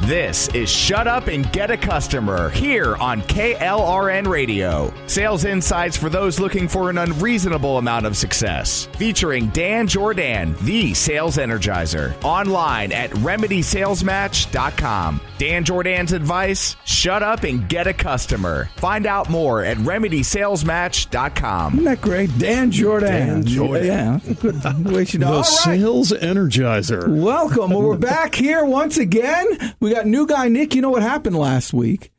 This is Shut Up and Get a Customer here on KLRN Radio. Sales insights for those looking for an unreasonable amount of success. Featuring Dan Jordan, the sales energizer. Online at remedysalesmatch.com. Dan Jordan's advice, shut up and get a customer. Find out more at remedysalesmatch.com. Isn't that great? Dan Jordan. Yeah. Good. The sales energizer. Welcome. Well, we're back here once again. We got new guy Nick. You know what happened last week?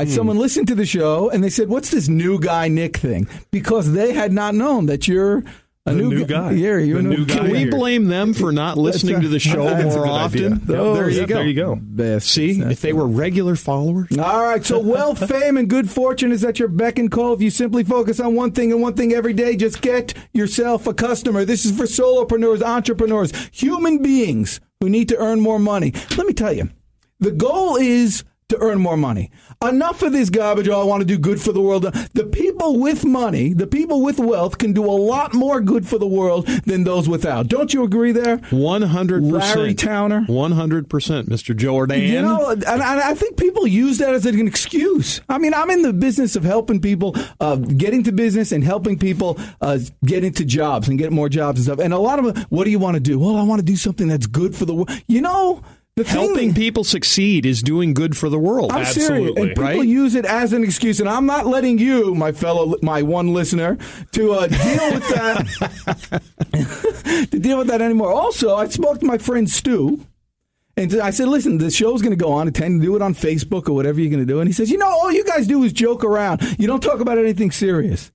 Someone listened to the show and they said, "What's this new guy Nick thing?" Because they had not known that you're a new guy. Yeah, you're a new guy. Can we blame them for not listening to the show more often? There you go. See, if they were regular followers. All right. So wealth, fame, and good fortune is at your beck and call. If you simply focus on one thing and one thing every day, just get yourself a customer. This is for solopreneurs, entrepreneurs, human beings who need to earn more money. Let me tell you, the goal is to earn more money. Enough of this garbage. I want to do good for the world. The people with money, the people with wealth can do a lot more good for the world than those without. Don't you agree there? 100%. Larry Towner. 100%, Mr. Jordan. You know, and I think people use that as an excuse. I mean, I'm in the business of helping people get into business and helping people get into jobs and get more jobs and stuff. And a lot of them, what do you want to do? Well, I want to do something that's good for the world. You know, helping people succeed is doing good for the world. I'm serious. And people use it as an excuse, and I'm not letting you, my one listener, to deal with that. To deal with that anymore. Also, I spoke to my friend Stu, and I said, "Listen, the show's going to go on. Attend, do it on Facebook or whatever you're going to do." And he says, "You know, all you guys do is joke around. You don't talk about anything serious."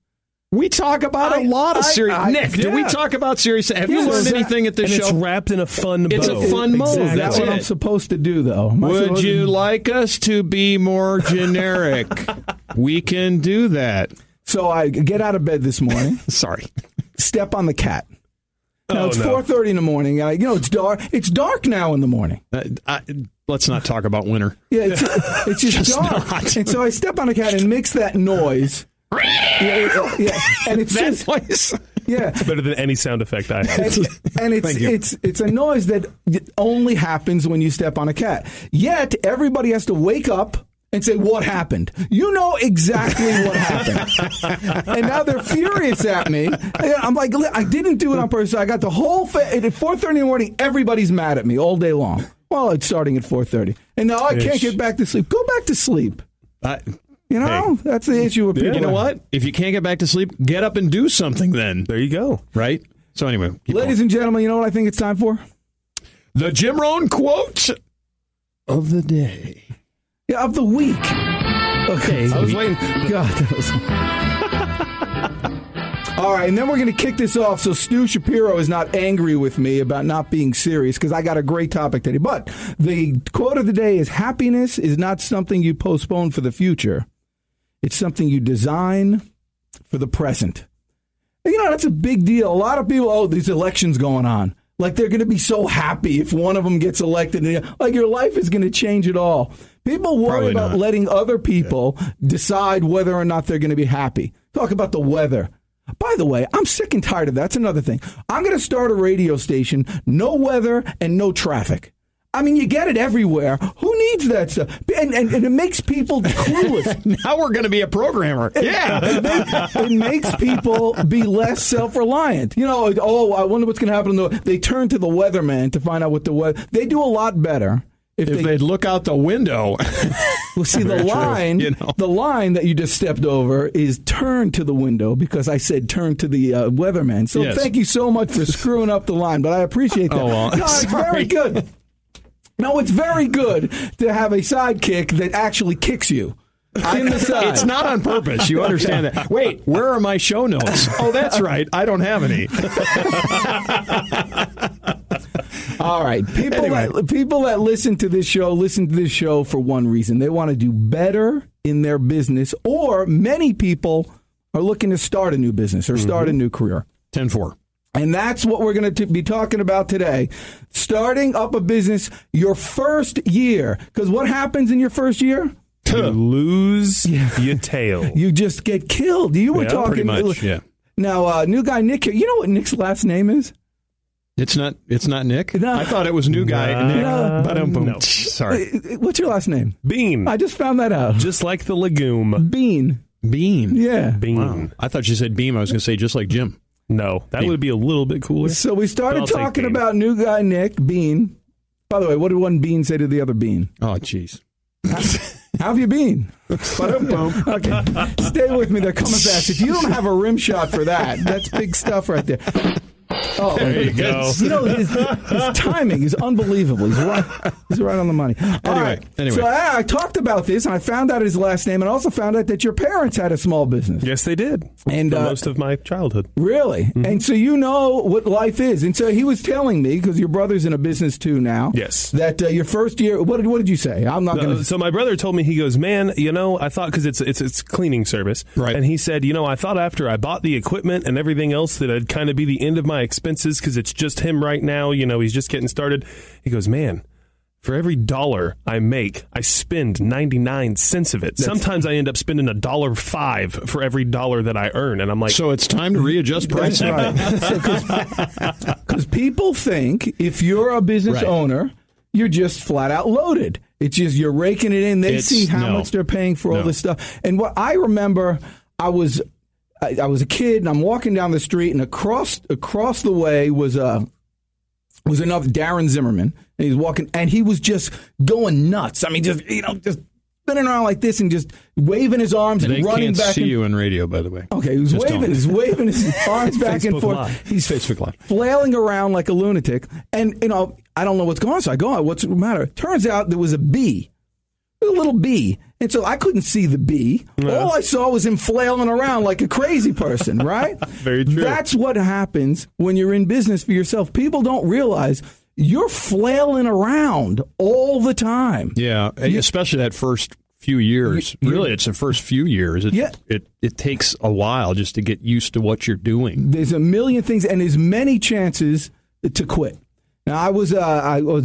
We talk about a lot of serious. Nick, do we talk about serious? Have you learned anything at this show? It's wrapped in a fun bow. It's a fun mode. Exactly. That's what I'm supposed to do, though. Would you like us to be more generic? We can do that. So I get out of bed this morning. Sorry. Step on the cat. Now, it's 4:30 in the morning. It's dark. It's dark now in the morning. Let's not talk about winter. Yeah, it's just dark. Not. And so I step on the cat and it makes that noise. Yeah, and it's that voice. Yeah, it's better than any sound effect I have. And it's a noise that only happens when you step on a cat. Yet everybody has to wake up and say, "What happened?" You know exactly what happened. And now they're furious at me. I'm like, I didn't do it on purpose. I got the whole at 4:30 in the morning. Everybody's mad at me all day long. Well, it's starting at 4:30, and now I can't get back to sleep. Go back to sleep. That's the issue with people. You know what? If you can't get back to sleep, get up and do something then. There you go. Right? So anyway. Ladies and gentlemen, you know what I think it's time for? The Jim Rohn quote of the day. Yeah, of the week. Okay. I was waiting. God, that was... All right, and then we're going to kick this off so Stu Shapiro is not angry with me about not being serious because I got a great topic today. But the quote of the day is, happiness is not something you postpone for the future. It's something you design for the present. And, that's a big deal. A lot of people, these elections going on. Like, they're going to be so happy if one of them gets elected. Like, your life is going to change it all. People worry about letting other people decide whether or not they're going to be happy. Talk about the weather. By the way, I'm sick and tired of that. That's another thing. I'm going to start a radio station, no weather and no traffic. I mean, you get it everywhere. Who needs that stuff? And it makes people clueless. Now we're going to be a programmer. It makes people be less self-reliant. I wonder what's going to happen. They turn to the weatherman to find out what the weather. They do a lot better. If they'd look out the window. Well, see, the line that you just stepped over is turn to the window because I said turn to the weatherman. So Thank you so much for screwing up the line, but I appreciate that. It's very good. No, it's very good to have a sidekick that actually kicks you. In the side. It's not on purpose. You understand that. Wait, where are my show notes? Oh, that's right. I don't have any. All right. People that listen to this show for one reason. They want to do better in their business, or many people are looking to start a new business or start a new career. 10-4. And that's what we're going to be talking about today. Starting up a business your first year. Because what happens in your first year? You lose your tail. You just get killed. You were talking. Pretty much, yeah. Now, new guy Nick here. You know what Nick's last name is? It's not Nick? No. I thought it was new guy Nick. No. Ba-dum-bum. No. Sorry. What's your last name? Bean. I just found that out. Just like the legume. Bean. Bean. Yeah. Bean. Wow. I thought you said Beam. I was going to say just like Jim. No, that Bean. would be a little bit cooler. So we But started I'll take talking Bean. about new guy Nick, Bean. By the way, what did one Bean say to the other Bean? Oh, jeez. How have you been? Okay, stay with me. They're coming fast. If you don't have a rim shot for that, that's big stuff right there. Oh, There you go. You know, his timing is unbelievable. He's right on the money. Anyway. So I talked about this, and I found out his last name, and also found out that your parents had a small business. Yes, they did. And, for most of my childhood. Really? Mm-hmm. And so you know what life is. And so he was telling me, because your brother's in a business too now. Yes. That your first year, what did you say? I'm not going to. So my brother told me, he goes, man, I thought, because it's cleaning service. Right. And he said, I thought after I bought the equipment and everything else that it'd kind of be the end of my expenses, because it's just him right now. He's just getting started. He goes, man, for every $1 I make, I spend 99 cents of it. Sometimes I end up spending $1.05 for every $1 that I earn. And I'm like, so it's time to readjust pricing. That's right. Because people think if you're a business owner, you're just flat out loaded. It's just you're raking it in. They see how much they're paying for all this stuff. And what I remember, I was a kid, and I'm walking down the street, and across the way was another Darren Zimmerman, and he's walking, and he was just going nuts. I mean, just spinning around like this and just waving his arms and running back. They can't see you in radio, by the way. Okay, he was waving his arms back and forth. Live. He's Facebook Live, flailing around like a lunatic, and I don't know what's going on. So I go, what's the matter? Turns out there was a bee. A little bee. And so I couldn't see the bee. No. All I saw was him flailing around like a crazy person, right? Very true. That's what happens when you're in business for yourself. People don't realize you're flailing around all the time. Yeah, especially that first few years. Really, it's the first few years. It takes a while just to get used to what you're doing. There's a million things, and there's many chances to quit. Now, I was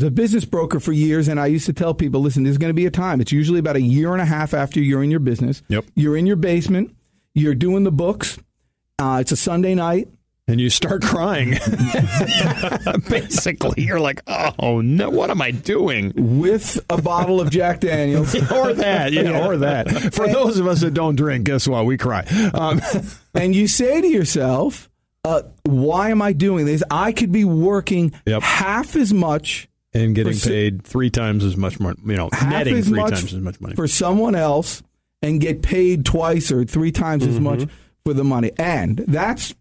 a business broker for years, and I used to tell people, listen, there's going to be a time. It's usually about a year and a half after you're in your business. Yep. You're in your basement. You're doing the books. It's a Sunday night. And you start crying. Basically, you're like, oh, no, what am I doing? With a bottle of Jack Daniels. Or that. For those of us that don't drink, guess what? We cry. And you say to yourself, why am I doing this? I could be working half as much. And getting paid 3 times as much money, netting 3 times as much money. For someone else and get paid twice or 3 times as much for the money. And that's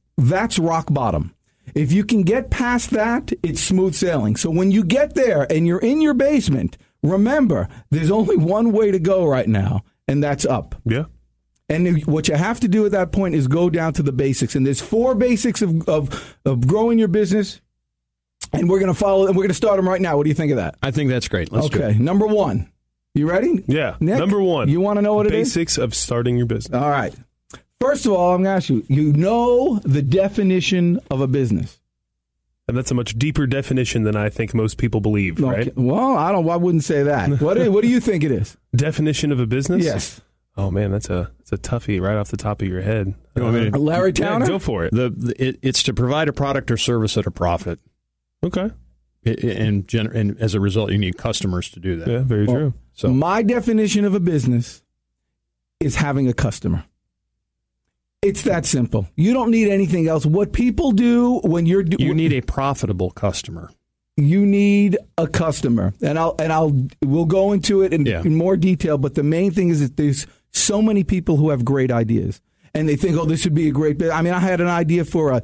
rock bottom. If you can get past that, it's smooth sailing. So when you get there and you're in your basement, remember, there's only one way to go right now, and that's up. Yeah. And what you have to do at that point is go down to the basics. And there's 4 basics of growing your business. And we're going to follow, and we're going to start them right now. What do you think of that? I think that's great. Let's do it. Number 1. You ready? Yeah. Nick, number 1. You want to know what it is? Basics of starting your business. All right. First of all, I'm going to ask you, you know the definition of a business. And that's a much deeper definition than I think most people believe, right? Well, I wouldn't say that. What do you think it is? Definition of a business? Yes. Oh man, that's a toughie right off the top of your head. Larry Towner? Yeah, go for it. It's to provide a product or service at a profit. Okay. And as a result, you need customers to do that. Yeah, very true. So my definition of a business is having a customer. It's that simple. You don't need anything else. What people do when you're you need a profitable customer. You need a customer, and we'll go into it in more detail. But the main thing is that there's so many people who have great ideas, and they think, oh, this would be a great bit. I mean, I had an idea for a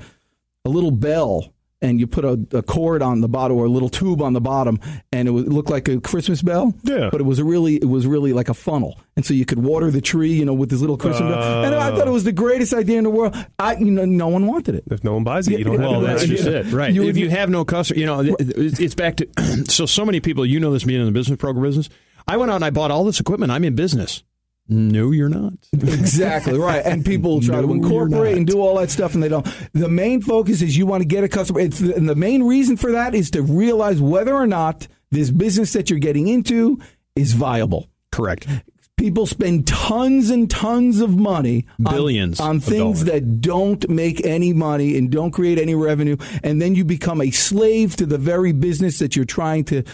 little bell, and you put a cord on the bottom or a little tube on the bottom, and it would look like a Christmas bell. Yeah. But it was really like a funnel, and so you could water the tree, with this little Christmas bell. And I thought it was the greatest idea in the world. No one wanted it. If no one buys it, you don't have it. Well, that's just it, right? If you have no customer, it's back to so many people. This being in the business program business. I went out and I bought all this equipment. I'm in business. No, you're not. Exactly, right. And people try to incorporate and do all that stuff, and they don't. The main focus is you want to get a customer. And the main reason for that is to realize whether or not this business that you're getting into is viable. Correct. People spend tons and tons of money Billions on things that don't make any money and don't create any revenue, and then you become a slave to the very business that you're trying to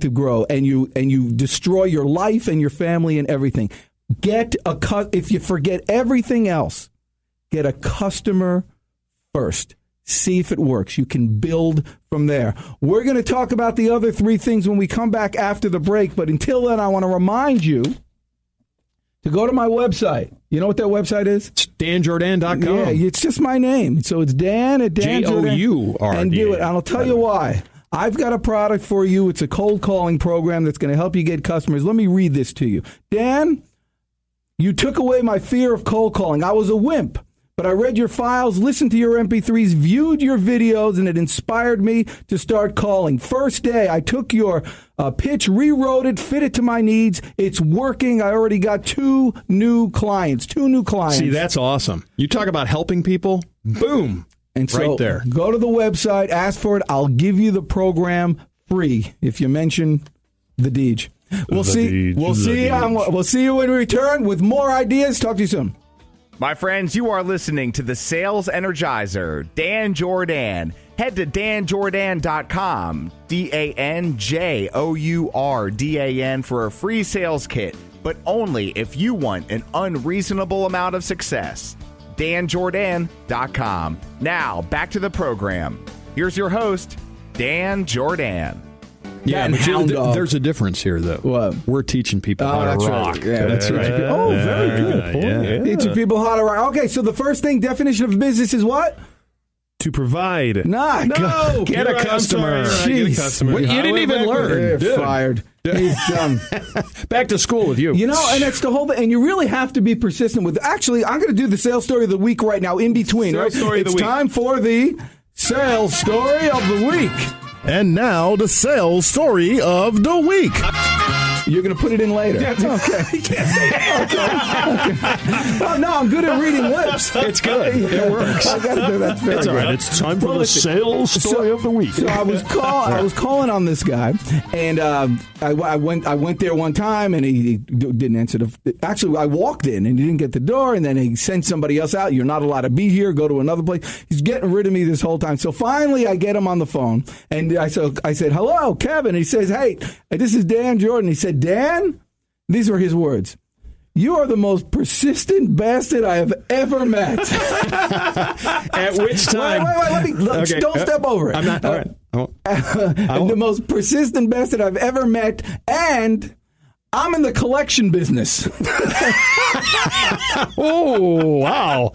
grow, and you destroy your life and your family and everything. If you forget everything else, get a customer first. See if it works. You can build from there. We're going to talk about the other three things when we come back after the break, but until then, I want to remind you to go to my website. You know what that website is? It's danjordan.com. Yeah, it's just my name. So it's Dan at Dan Jordan. Jourdan. And do it. And I'll tell you why. I've got a product for you. It's a cold calling program that's going to help you get customers. Let me read this to you. Dan, you took away my fear of cold calling. I was a wimp. But I read your files, listened to your MP3s, viewed your videos, and it inspired me to start calling. First day, I took your pitch, rewrote it, fit it to my needs. It's working. I already got two new clients. See, that's awesome. You talk about helping people, boom, and so right there. Go to the website, ask for it. I'll give you the program free if you mention the Deej. We'll see you when we return with more ideas. Talk to you soon. My friends, you are listening to the Sales Energizer, Dan Jordan. Head to danjordan.com, DANJOURDAN, for a free sales kit, but only if you want an unreasonable amount of success. danjordan.com. Now, back to the program. Here's your host, Dan Jordan. Yeah, but there's a difference here, though. What? We're teaching people how to rock. Right. Yeah, that's right. Oh, very good. Yeah. Teaching people how to rock. Okay, so the first thing, definition of business is what? To provide. No. Get a customer. Get a customer. You didn't even learn. You're fired. He's done. Back to school with you. You know, and that's the whole thing. And you really have to be persistent with. Actually, I'm going to do the sales story of the week right now in between. Sales story of the week. It's time for the sales story of the week. And now, the sales story of the week. You're going to put it in later. Yeah, okay. Okay. Oh, no, I'm good at reading lips. It's good. It works. I got to do that. It's all right. It's time for the sales story of the week. So I was calling on this guy, and I went there one time, and he didn't answer Actually, I walked in, and he didn't get the door, and then he sent somebody else out. You're not allowed to be here. Go to another place. He's getting rid of me this whole time. So finally, I get him on the phone, and I said, "Hello, Kevin." He says, "Hey, this is Dan Jordan." He said, "Dan," these were his words, "you are the most persistent bastard I have ever met." At which time? Wait, don't step over it. I'm not. All right. The most persistent bastard I've ever met, and I'm in the collection business. Oh, wow.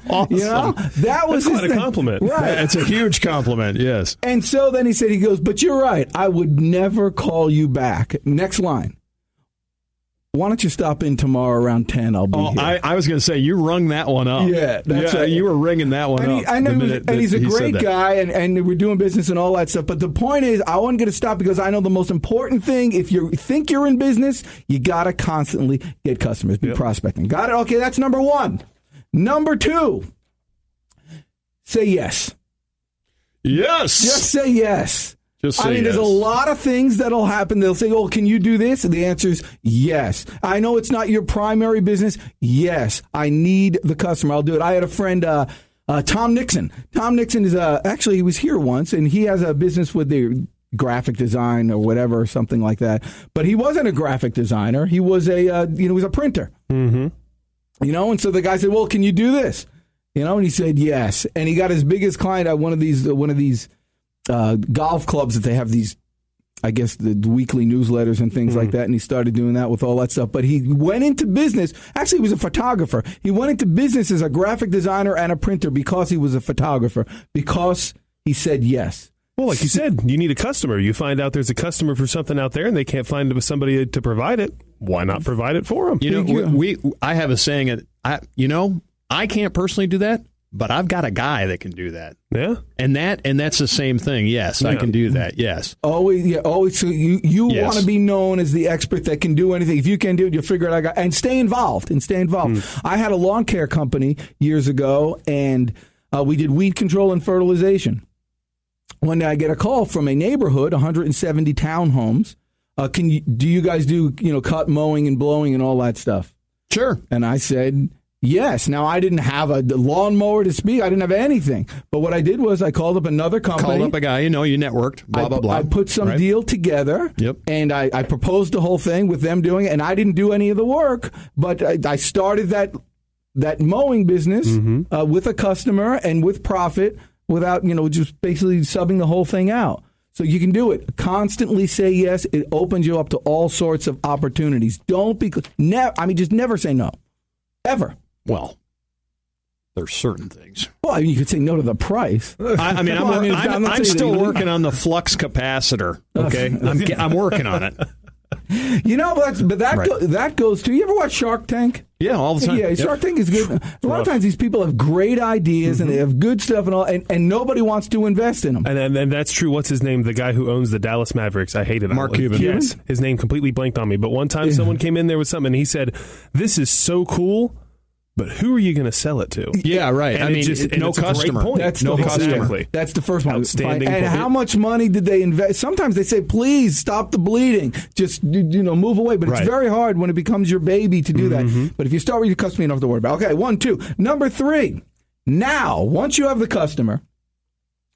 Awesome. You know, that was quite a compliment. Right. It's a huge compliment, yes. And so then he goes, "But you're right. I would never call you back." Next line. "Why don't you stop in tomorrow around 10? I'll be here." I was going to say, you rung that one up. Yeah, that's right. You were ringing that one up. And he's a great guy, and we're doing business and all that stuff. But the point is, I wasn't going to stop because I know the most important thing, if you think you're in business, you got to constantly get customers, be prospecting. Got it? Okay, that's number one. Number two, say yes. Yes. Just say yes. Just say there's a lot of things that'll happen. They'll say, "Oh, can you do this?" And the answer is yes. I know it's not your primary business. Yes, I need the customer. I'll do it. I had a friend, Tom Nixon. Tom Nixon is actually, he was here once, and he has a business with the graphic design or whatever, or something like that. But he wasn't a graphic designer. He was he was a printer. Mm-hmm. You know, and so the guy said, "Well, can you do this?" You know, and he said yes. And he got his biggest client at one of these golf clubs that they have these, I guess, the weekly newsletters and things like that. And he started doing that with all that stuff. But he went into business. Actually, he was a photographer. He went into business as a graphic designer and a printer because he was a photographer, because he said yes. Well, like you said, you need a customer. You find out there's a customer for something out there and they can't find somebody to provide it. Why not provide it for them? You know, I have a saying, I can't personally do that, but I've got a guy that can do that. Yeah. And that's the same thing. Yes, I can do that. Yes. Always. So you Yes. want to be known as the expert that can do anything. If you can do it, you'll figure it out. And stay involved. I had a lawn care company years ago, and we did weed control and fertilization. One day I get a call from a neighborhood, 170 townhomes, do you guys do, cut, mowing, and blowing and all that stuff? Sure. And I said, yes. Now, I didn't have a lawnmower to speak. I didn't have anything. But what I did was I called up another company. Called up a guy, you networked, blah, blah, blah. I put some deal together. Yep. And I proposed the whole thing with them doing it. And I didn't do any of the work, but I started that mowing business with a customer and with profit without, just basically subbing the whole thing out. So you can do it. Constantly say yes. It opens you up to all sorts of opportunities. Just never say no. Ever. Well, there's certain things. Well, you could say no to the price. I'm still working on the flux capacitor. Okay, I'm working on it. That goes to. You ever watch Shark Tank? Yeah, all the time. Yeah, Shark Tank is good. A lot of times these people have great ideas and they have good stuff and all, and nobody wants to invest in them. And that's true. What's his name? The guy who owns the Dallas Mavericks. I hated that. Mark Cuban. Yes, his name completely blanked on me. But one time someone came in there with something and he said, "This is so cool." But who are you going to sell it to? Yeah, right. And no it's customer. A great point. That's no customer. Exactly. That's the first one. Outstanding And point. how much money did they invest? Sometimes they say, "Please stop the bleeding. Just move away." But it's very hard when it becomes your baby to do that. But if you start with your customer, you don't have to worry about it. Okay, 1, 2. Number 3. Now, once you have the customer,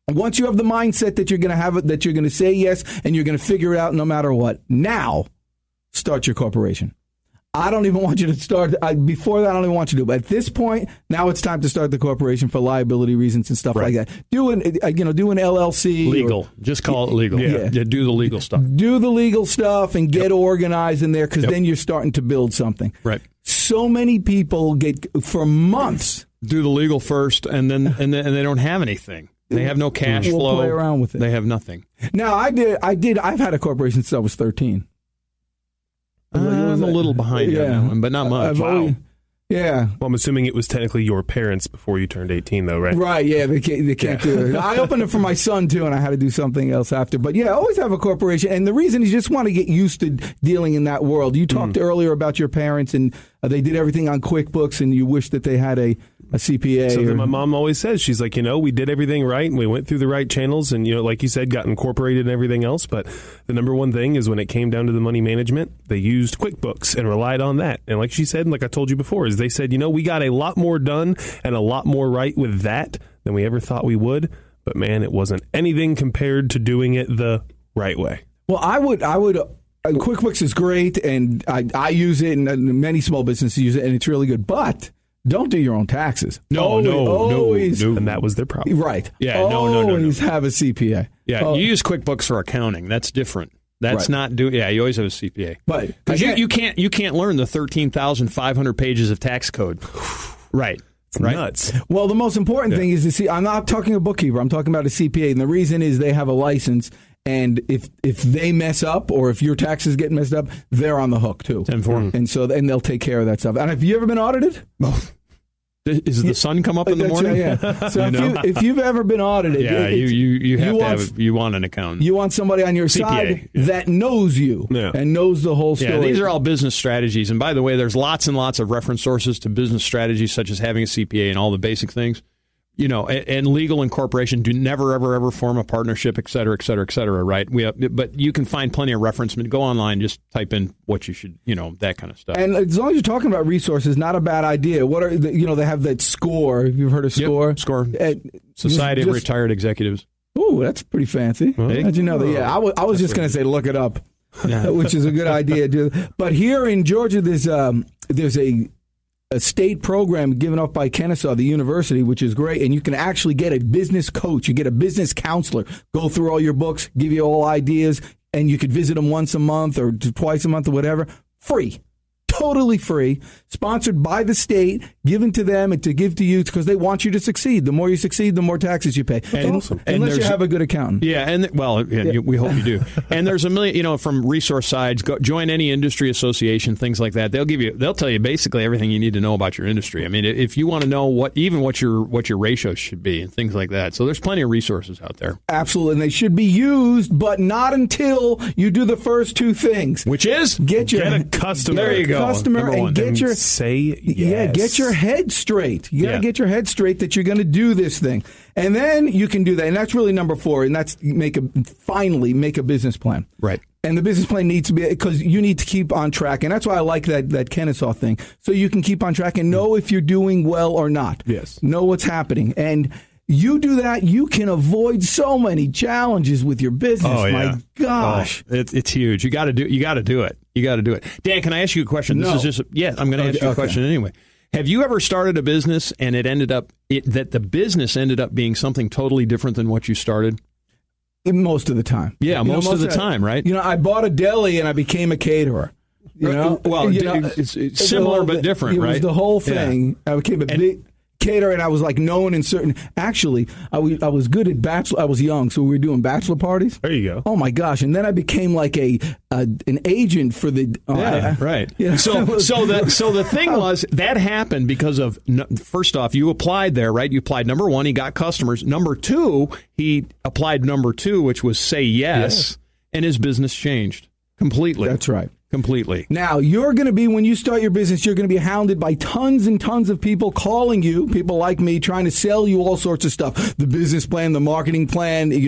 once you have the mindset that you're going to have it, that you're going to say yes, and you're going to figure it out no matter what. Now, start your corporation. I don't even want you to start. Before that, I don't even want you to. But at this point, now it's time to start the corporation for liability reasons and stuff like that. Do an LLC. Legal. Just call it legal. Yeah. Do the legal stuff. Do the legal stuff and get organized in there because then you're starting to build something. Right. So many people for months. Do the legal first, and then they don't have anything. They have no cash flow. Play around with it. They have nothing. Now, I've had a corporation since I was 13. I'm a little behind on that one, but not much. Wow. Yeah. Well, I'm assuming it was technically your parents before you turned 18, though, right? Right, yeah, they can't do it. I opened it for my son, too, and I had to do something else after. But, yeah, always have a corporation. And the reason is you just want to get used to dealing in that world. You talked earlier about your parents, and they did everything on QuickBooks, and you wish that they had a CPA. So my mom always says, she's like, we did everything right, and we went through the right channels, and, like you said, got incorporated and everything else. But the number one thing is when it came down to the money management, they used QuickBooks and relied on that. And like she said, and like I told you before, is they said, we got a lot more done and a lot more right with that than we ever thought we would. But, man, it wasn't anything compared to doing it the right way. Well, I would QuickBooks is great, and I use it, and many small businesses use it, and it's really good. But don't do your own taxes. No. And that was their problem. Right. Yeah, always have a CPA. Yeah, you use QuickBooks for accounting. That's different. That's not do. Yeah, you always have a CPA. But because you can't learn the 13,500 pages of tax code. Right. It's nuts. Well, the most important thing is to see. I'm not talking a bookkeeper. I'm talking about a CPA, and the reason is they have a license. And if they mess up, or if your taxes get messed up, they're on the hook too. And they'll take care of that stuff. And have you ever been audited? Is the sun come up in the morning? Yeah. So if you've ever been audited, you want an accountant. You want somebody on your CPA, side that knows you and knows the whole story. Yeah, these are all business strategies. And by the way, there's lots and lots of reference sources to business strategies, such as having a CPA and all the basic things. And legal incorporation do never, ever form a partnership, et cetera, et cetera, et cetera, right? But you can find plenty of reference. Go online, just type in what you should, that kind of stuff. And as long as you're talking about resources, not a bad idea. What are they have that SCORE. Have you heard of SCORE? Yep, SCORE. Society of Retired Executives. Ooh, that's pretty fancy. How'd you know that? Yeah, I was just going to say look it up, which is a good idea. But here in Georgia, there's a state program given up by Kennesaw, the university, which is great. And you can actually get a business coach. You get a business counselor, go through all your books, give you all ideas, and you could visit them once a month or twice a month or whatever. Free. Totally free, sponsored by the state, given to them and to give to you because they want you to succeed. The more you succeed, the more taxes you pay. Unless you have a good accountant. Yeah, we hope you do. And there's a million, from resource sides, join any industry association, things like that. They'll tell you basically everything you need to know about your industry. I mean, if you want to know what your ratios should be and things like that. So there's plenty of resources out there. Absolutely, and they should be used, but not until you do the first two things, which is get a customer. There you go. Customer and get your say yes. Yeah, get your head straight. You got to get your head straight that you're going to do this thing, and then you can do that. And that's really number 4. And that's finally make a business plan. Right. And the business plan needs to be, because you need to keep on track. And that's why I like that Kennesaw thing. So you can keep on track and know if you're doing well or not. Yes. Know what's happening. And you do that, you can avoid so many challenges with your business. Oh, yeah. My gosh. Oh, it's huge. You got to do it. You got to do it. Dan, can I ask you a question? No. This is just I'm going to ask you a question anyway. Have you ever started a business and that the business ended up being something totally different than what you started? Most of the time. Yeah, most of the time, right? I bought a deli and I became a caterer. It's similar but different, right? It was the whole thing. Yeah. I became a big caterer, and I was like known in certain. Actually, I was good at bachelor. I was young, so we were doing bachelor parties. There you go. Oh my gosh! And then I became like an agent for the. Right. So the thing was that happened because of, first off, you applied there, right? You applied number one, he got customers. Number two, he applied number two, which was say yes, and his business changed completely. That's right. Completely. Now, you're going to be, when you start your business, you're going to be hounded by tons and tons of people calling you, people like me, trying to sell you all sorts of stuff. The business plan, the marketing plan, the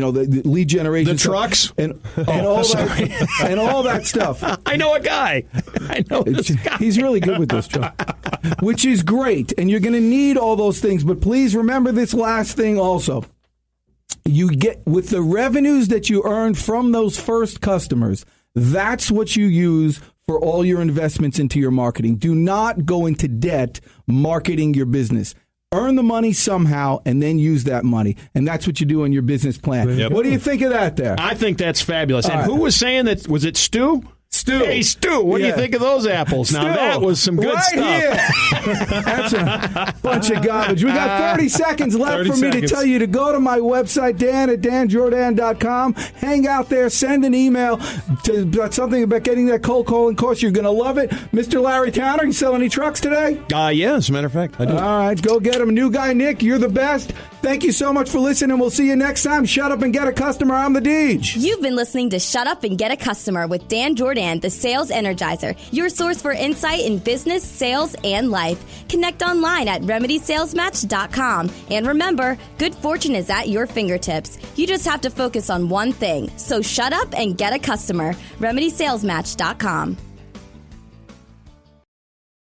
lead generation. The trucks. And all that stuff. I know a guy. He's really good with this, Joe. Which is great. And you're going to need all those things. But please remember this last thing also. You get, with the revenues that you earn from those first customers, that's what you use for all your investments into your marketing. Do not go into debt marketing your business. Earn the money somehow and then use that money. And that's what you do in your business plan. Yep. What do you think of that there? I think that's fabulous. And who was saying that? Was it Stu? Stu. Hey, Stu, what do you think of those apples? Stu, now, that was some good stuff. That's a bunch of garbage. We got 30 seconds left for me to tell you to go to my website, dan@danjordan.com. Hang out there. Send an email about something about getting that cold calling course. You're going to love it. Mr. Larry Towner, you sell any trucks today? Yeah, as a matter of fact, I do. All right, go get them. New guy, Nick, you're the best. Thank you so much for listening. We'll see you next time. Shut up and get a customer. I'm the Deej. You've been listening to Shut Up and Get a Customer with Dan Jordan, the Sales Energizer, your source for insight in business, sales, and life. Connect online at remedysalesmatch.com. And remember, good fortune is at your fingertips. You just have to focus on one thing. So shut up and get a customer. remedysalesmatch.com.